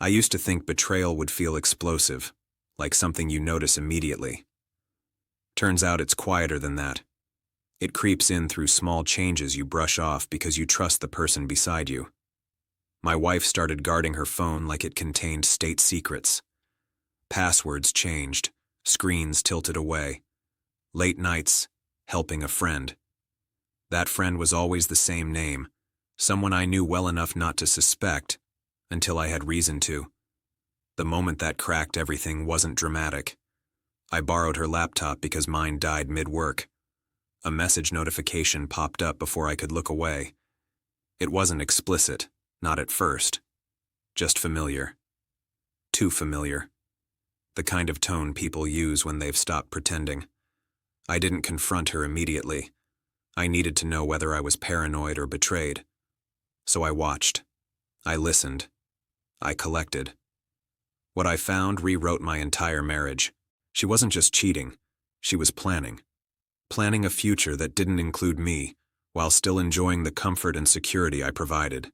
I used to think betrayal would feel explosive, like something you notice immediately. Turns out it's quieter than that. It creeps in through small changes you brush off because you trust the person beside you. My wife started guarding her phone like it contained state secrets. Passwords changed, screens tilted away. Late nights, helping a friend. That friend was always the same name, someone I knew well enough not to suspect, until I had reason to. The moment that cracked everything wasn't dramatic. I borrowed her laptop because mine died mid-work. A message notification popped up before I could look away. It wasn't explicit, not at first. Just familiar. Too familiar. The kind of tone people use when they've stopped pretending. I didn't confront her immediately. I needed to know whether I was paranoid or betrayed. So I watched. I listened. I collected. What I found rewrote my entire marriage. She wasn't just cheating. She was planning. Planning a future that didn't include me, while still enjoying the comfort and security I provided.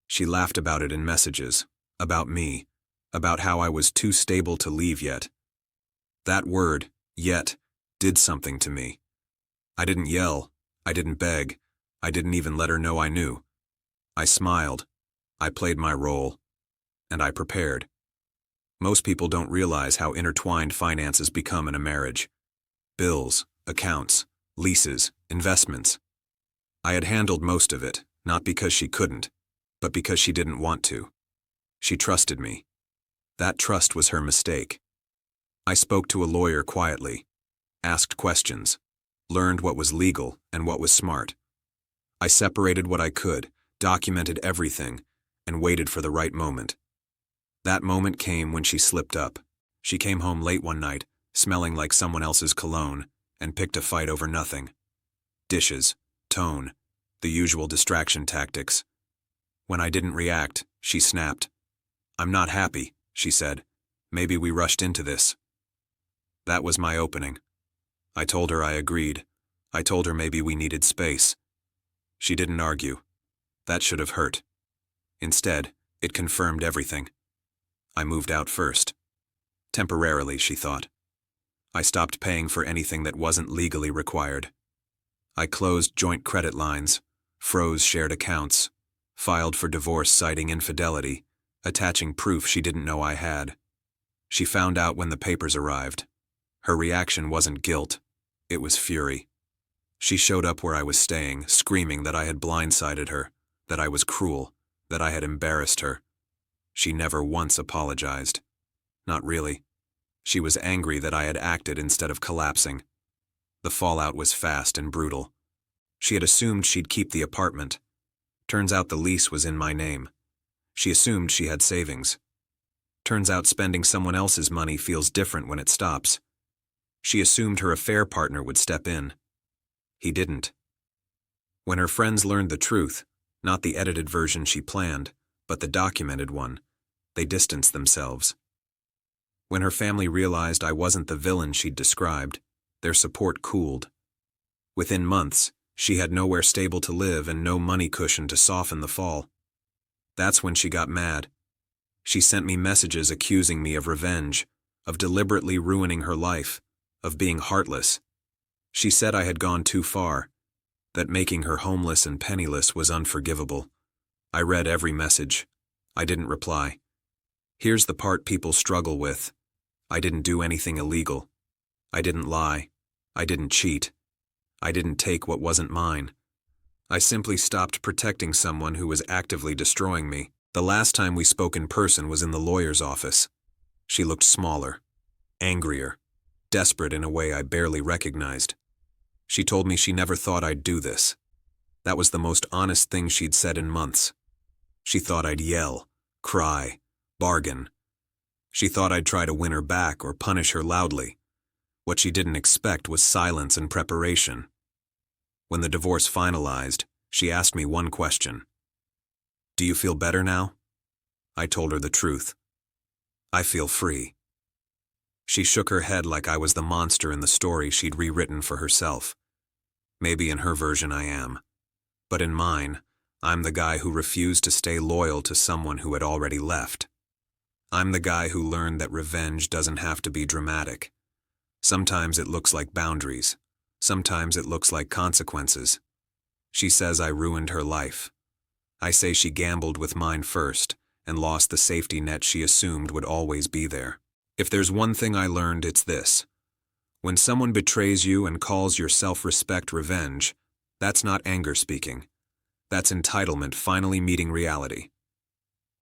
She laughed about it in messages, about me, about how I was too stable to leave yet. That word, yet, did something to me. I didn't yell, I didn't beg, I didn't even let her know I knew. I smiled, I played my role, and I prepared. Most people don't realize how intertwined finances become in a marriage. Bills, accounts, leases, investments. I had handled most of it, not because she couldn't, but because she didn't want to. She trusted me. That trust was her mistake. I spoke to a lawyer quietly, asked questions, learned what was legal and what was smart. I separated what I could, documented everything, and waited for the right moment. That moment came when she slipped up. She came home late one night, smelling like someone else's cologne, and picked a fight over nothing. Dishes, tone, the usual distraction tactics. When I didn't react, she snapped. "I'm not happy," she said. "Maybe we rushed into this." That was my opening. I told her I agreed. I told her maybe we needed space. She didn't argue. That should have hurt. Instead, it confirmed everything. I moved out first. Temporarily, she thought. I stopped paying for anything that wasn't legally required. I closed joint credit lines, froze shared accounts, filed for divorce citing infidelity, attaching proof she didn't know I had. She found out when the papers arrived. Her reaction wasn't guilt, it was fury. She showed up where I was staying, screaming that I had blindsided her, that I was cruel, that I had embarrassed her. She never once apologized. Not really. She was angry that I had acted instead of collapsing. The fallout was fast and brutal. She had assumed she'd keep the apartment. Turns out the lease was in my name. She assumed she had savings. Turns out spending someone else's money feels different when it stops. She assumed her affair partner would step in. He didn't. When her friends learned the truth, not the edited version she planned, but the documented one, they distanced themselves. When her family realized I wasn't the villain she'd described, their support cooled. Within months, she had nowhere stable to live and no money cushion to soften the fall. That's when she got mad. She sent me messages accusing me of revenge, of deliberately ruining her life, of being heartless. She said I had gone too far, that making her homeless and penniless was unforgivable. I read every message. I didn't reply. Here's the part people struggle with. I didn't do anything illegal. I didn't lie. I didn't cheat. I didn't take what wasn't mine. I simply stopped protecting someone who was actively destroying me. The last time we spoke in person was in the lawyer's office. She looked smaller, angrier, desperate in a way I barely recognized. She told me she never thought I'd do this. That was the most honest thing she'd said in months. She thought I'd yell, cry, bargain. She thought I'd try to win her back or punish her loudly. What she didn't expect was silence and preparation. When the divorce finalized, she asked me one question. "Do you feel better now?" I told her the truth. "I feel free." She shook her head like I was the monster in the story she'd rewritten for herself. Maybe in her version I am. But in mine, I'm the guy who refused to stay loyal to someone who had already left. I'm the guy who learned that revenge doesn't have to be dramatic. Sometimes it looks like boundaries. Sometimes it looks like consequences. She says I ruined her life. I say she gambled with mine first and lost the safety net she assumed would always be there. If there's one thing I learned, it's this. When someone betrays you and calls your self-respect revenge, that's not anger speaking. That's entitlement finally meeting reality.